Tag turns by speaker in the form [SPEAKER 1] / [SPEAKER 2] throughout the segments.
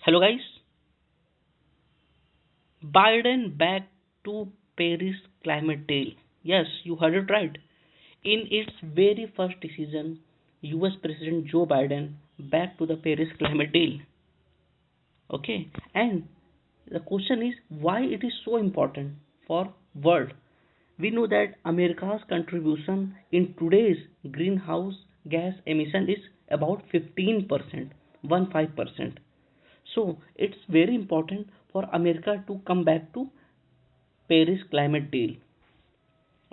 [SPEAKER 1] Hello guys, Biden back to Paris climate deal. Yes, you heard it right. In its very first decision, US President Joe Biden back to the Paris climate deal. Okay, and the question is why it is so important for world. We know that America's contribution in today's greenhouse gas emission is about 15%, 15%. So it's very important for America to come back to Paris climate deal.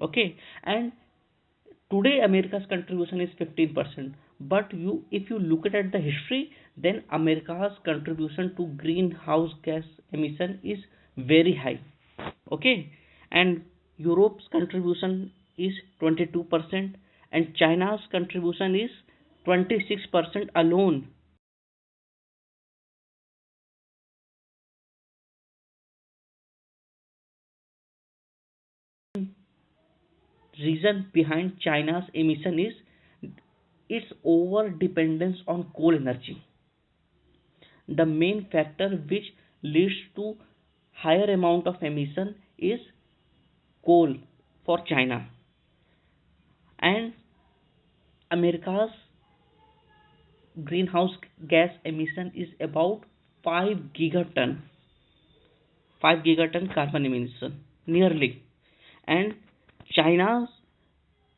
[SPEAKER 1] Okay, and today America's contribution is 15%. But if you look at the history, then America's contribution to greenhouse gas emission is very high. Okay, and Europe's contribution is 22%, and China's contribution is 26% alone. Reason behind China's emission is its over dependence on coal energy. The main factor which leads to higher amount of emission is coal for China. And America's greenhouse gas emission is about 5 gigaton, 5 gigaton carbon emission nearly. And China's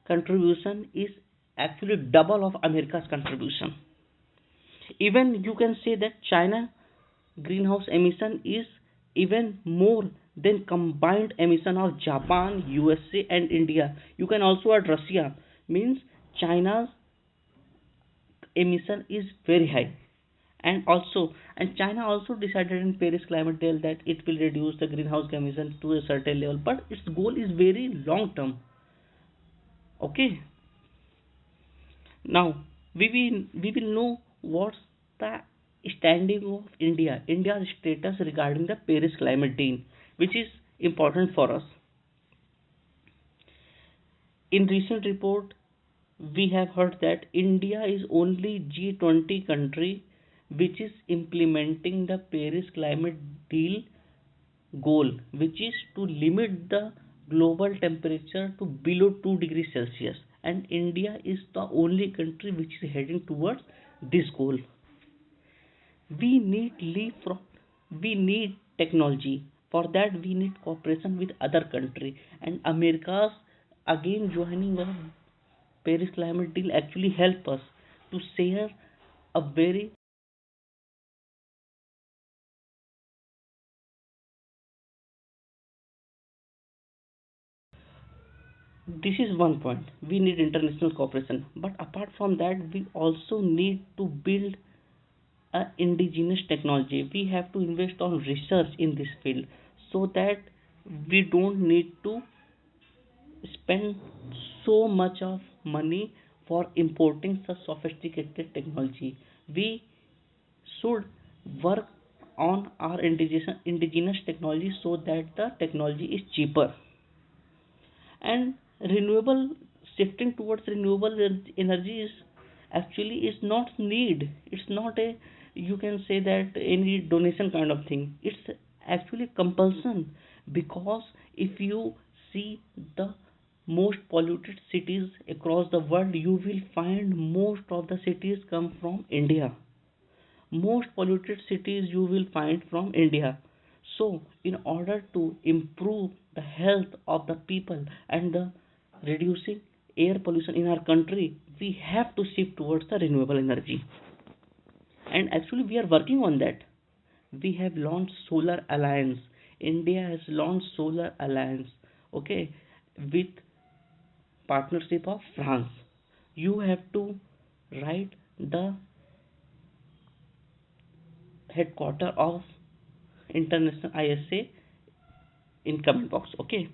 [SPEAKER 1] contribution is actually double of America's contribution. Even you can say that China greenhouse emission is even more than combined emission of Japan, USA and India. You can also add Russia. Means China's emission is very high. And China also decided in Paris climate deal that it will reduce the greenhouse gas emission to a certain level, but its goal is very long term. Okay, now we will know what's the standing of India's status regarding the Paris climate deal, which is important for us. In recent report, we have heard that India is only G20 country which is implementing the Paris climate deal goal, which is to limit the global temperature to below 2 degrees Celsius. And India is the only country which is heading towards this goal. We need leapfrog. We need technology. For that, we need cooperation with other country. And America's again joining the Paris climate deal actually help us to share a very. This is one point. We need international cooperation, but apart from that, we also need to build a indigenous technology. We have to invest on research in this field so that we don't need to spend so much of money for importing such sophisticated technology. We should work on our indigenous technology so that the technology is cheaper. And renewable shifting towards renewable energy is actually is not need. It's not a, you can say that any donation kind of thing. It's actually compulsion, because if you see the most polluted cities across the world, you will find most of the cities come from India. Most polluted cities you will find from India. So, in order to improve the health of the people and the reducing air pollution in our country, we have to shift towards the renewable energy. And actually, we are working on that. We have launched Solar Alliance. India has launched Solar Alliance. Okay, with partnership of France. You have to write the headquarter of international ISA in comment box. Okay,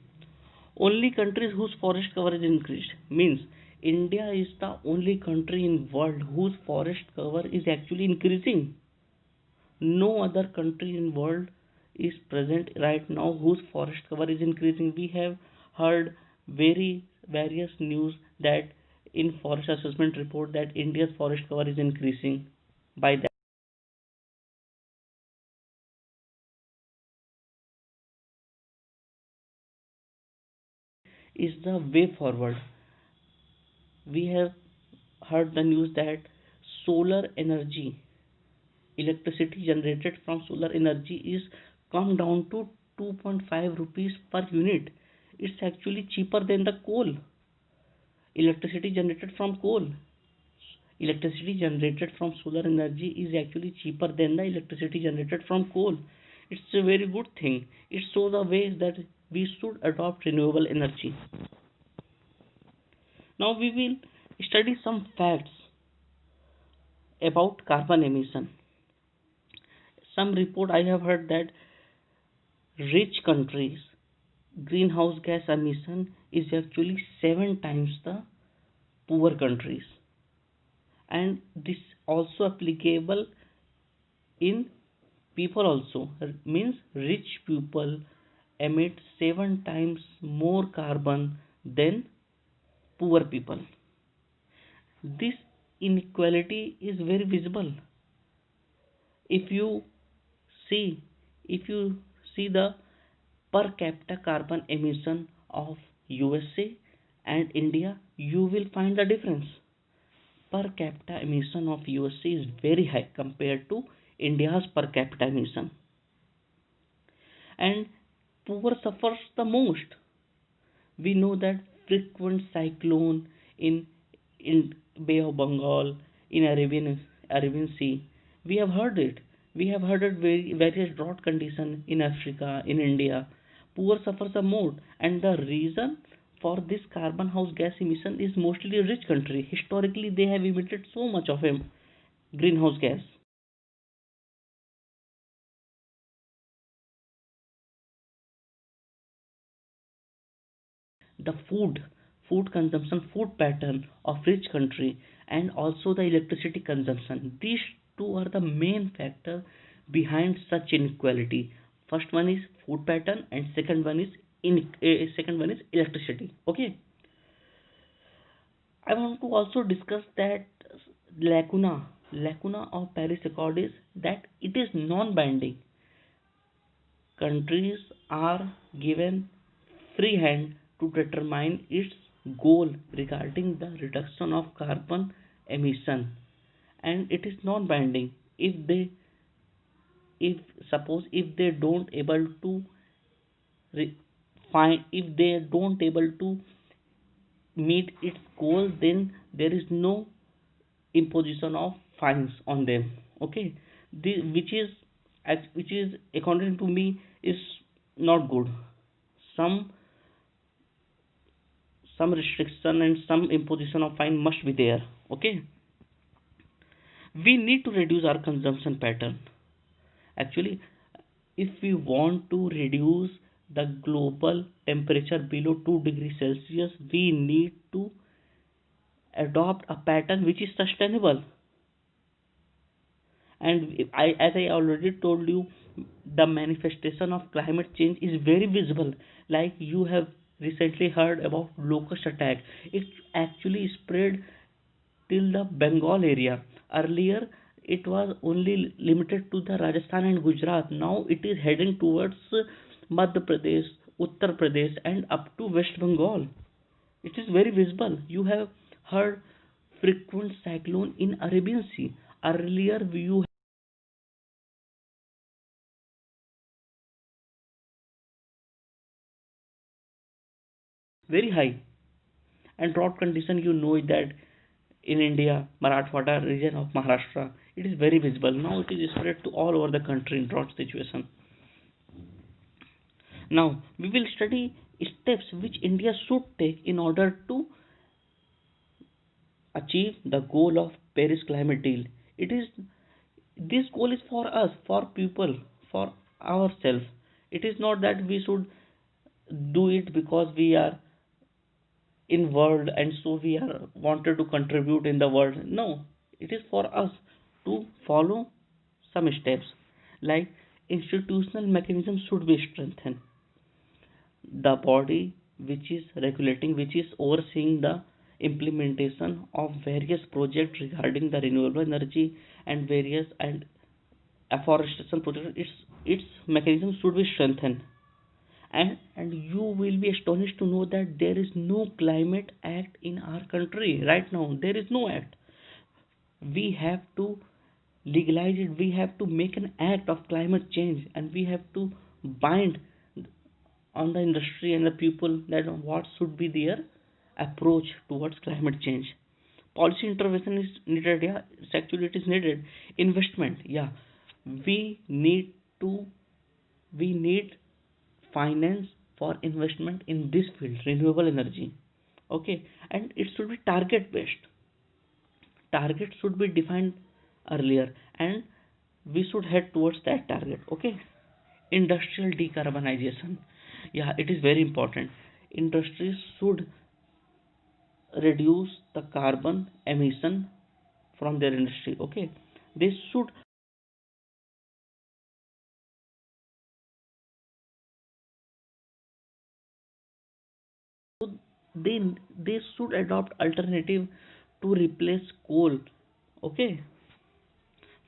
[SPEAKER 1] only countries whose forest cover is increased means India is the only country in world whose forest cover is actually increasing. No other country in world is present right now whose forest cover is increasing. We have heard very various news that in forest assessment report that India's forest cover is increasing by that. is the way forward. We have heard the news that solar energy, electricity generated from solar energy is come down to 2.5 rupees per unit. It's actually cheaper than the coal. Electricity generated from coal. Electricity generated from solar energy is actually cheaper than the electricity generated from coal. It's a very good thing. It shows the ways that we should adopt renewable energy. Now we will study some facts about carbon emission. Some report I have heard that rich countries greenhouse gas emission is actually 7 times the poor countries, and this also applicable in people also, means rich people emit 7 times more carbon than poor people. This inequality is very visible. If you see, if you see the per capita carbon emission of USA and India, you will find the difference. Per capita emission of USA is very high compared to India's per capita emission, and poor suffers the most. We know that frequent cyclone in Bay of Bengal, in Arabian Sea. We have heard it. We have heard it various drought condition in Africa, in India. Poor suffers the most, and the reason for this carbon house gas emission is mostly rich country. Historically, they have emitted so much of greenhouse gas. The food consumption, food pattern of rich country, and also the electricity consumption, these two are the main factor behind such inequality. First one is food pattern, and second one is electricity. Okay, I want to also discuss that lacuna of Paris Accord is that it is non binding. Countries are given free hand to determine its goal regarding the reduction of carbon emission, and it is non binding. If suppose if they don't able to find, if they don't able to meet its goal, then there is no imposition of fines on them. Okay, which is, which is according to me is not good. some some restriction and some imposition of fine must be there. Okay, we need to reduce our consumption pattern. Actually, if we want to reduce the global temperature below 2 degrees Celsius, we need to adopt a pattern which is sustainable. And as I already told you, the manifestation of climate change is very visible. Like you have recently heard about locust attack. It actually spread till the Bengal area. Earlier it was only limited to the Rajasthan and Gujarat. Now it is heading towards Madhya Pradesh, Uttar Pradesh, and up to West Bengal. It is very visible. You have heard frequent cyclone in Arabian Sea. Earlier you very high, and drought condition, you know that in India, Marathwada region of Maharashtra, it is very visible. Now it is spread to all over the country in drought situation. Now we will study steps which India should take in order to achieve the goal of Paris climate deal. It is, this goal is for us, for people, for ourselves. It is not that we should do it because we are in world and so we are wanted to contribute in the world. No, it is for us to follow some steps, like institutional mechanisms should be strengthened. The body which is regulating, which is overseeing the implementation of various projects regarding the renewable energy and various and afforestation projects, its mechanisms should be strengthened. And you will be astonished to know that there is no climate act in our country right now. There is no act. We have to legalize it. We have to make an act of climate change, and we have to bind on the industry and the people that what should be their approach towards climate change. Policy intervention is needed. Yeah, it's actually it is needed. Investment. Yeah, we need to we need finance for investment in this field, renewable energy. Okay, and it should be target based. Target should be defined earlier, and we should head towards that target. Okay, industrial decarbonization. Yeah, it is very important. Industries should reduce the carbon emission from their industry. Okay, they should they they should adopt alternative to replace coal. Okay,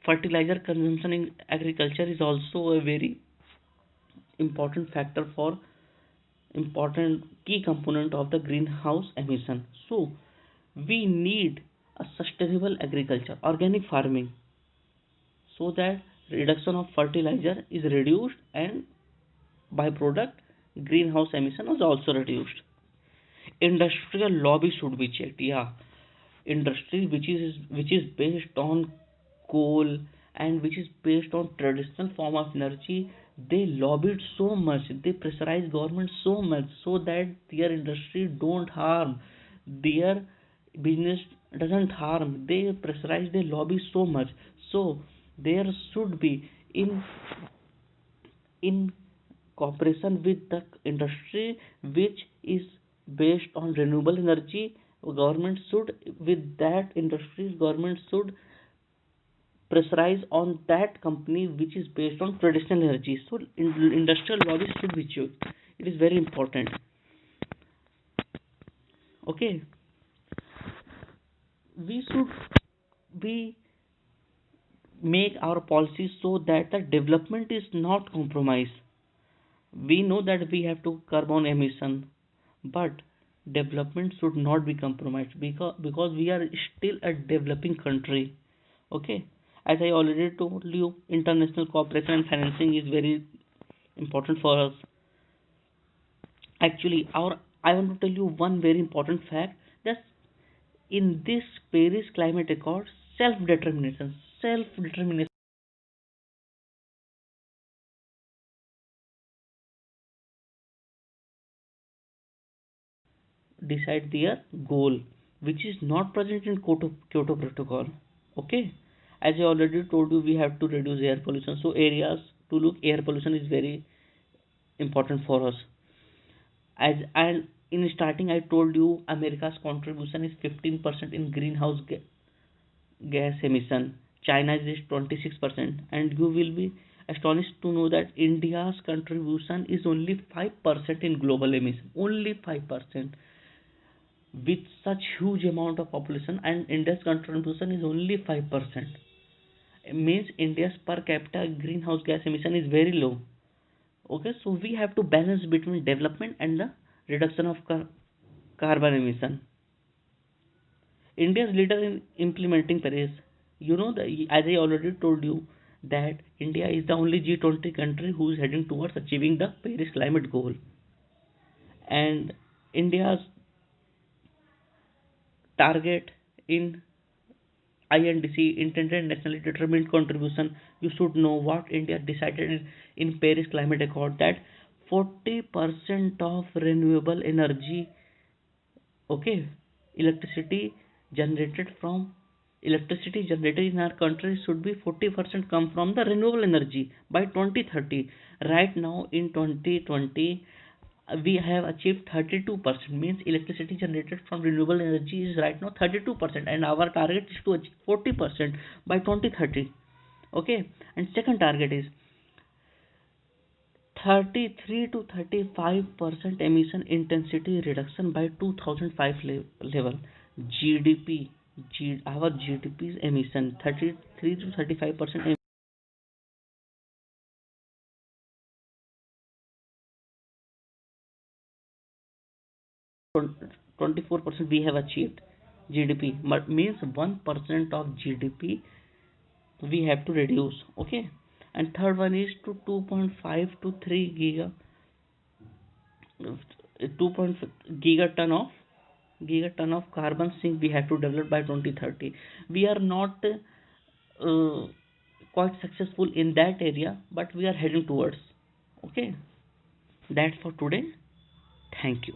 [SPEAKER 1] fertilizer consumption in agriculture is also a very important factor for important key component of the greenhouse emission. So we need a sustainable agriculture, organic farming, so that reduction of fertilizer is reduced and byproduct greenhouse emission is also reduced. Industrial lobby should be checked. Yeah, industry which is based on coal and which is based on traditional form of energy, they lobbied so much, they pressurize government so much so that their industry don't harm, their business doesn't harm. They pressurize, they lobby so much. So there should be in cooperation with the industry which is based on renewable energy. Government should, with that industries, government should pressurize on that company which is based on traditional energy. So industrial lobby should be checked. It is very important. Okay, we should be make our policies so that the development is not compromised. We know that we have to carbon emission, but development should not be compromised because we are still a developing country. Okay, as I already told you, international cooperation and financing is very important for us. Actually, our I want to tell you one very important fact that in this Paris Climate Accord, self determination decide their goal, which is not present in Kyoto Protocol. Okay, as I already told you, we have to reduce air pollution. So areas to look air pollution is very important for us. As and in starting, I told you America's contribution is 15% in greenhouse gas emission. China's is 26%, and you will be astonished to know that India's contribution is only 5% in global emission. Only 5%. With such huge amount of population, and India's contribution is only 5%. It means India's per capita greenhouse gas emission is very low. Okay, so we have to balance between development and the reduction of carbon emission. India is leader in implementing Paris. You know, as I already told you, that India is the only G20 country who is heading towards achieving the Paris climate goal. And India's target in INDC, intended nationally determined contribution, you should know what India decided in Paris Climate Accord, that 40% of renewable energy, okay, electricity generated from electricity generated in our country should be 40% come from the renewable energy by 2030. Right now in 2020, we have achieved 32%, means electricity generated from renewable energy is right now 32%, and our target is to achieve 40% by 2030. Okay, and second target is 33 to 35% emission intensity reduction by 2005 level. GDP, our GDP's emission 33 to 35% 24% we have achieved. GDP means 1% of GDP we have to reduce. Okay, and third one is to 2.5 to 3 gigaton of gigaton of carbon sink we have to develop by 2030. We are not quite successful in that area, but we are heading towards. Okay, that's for today. Thank you.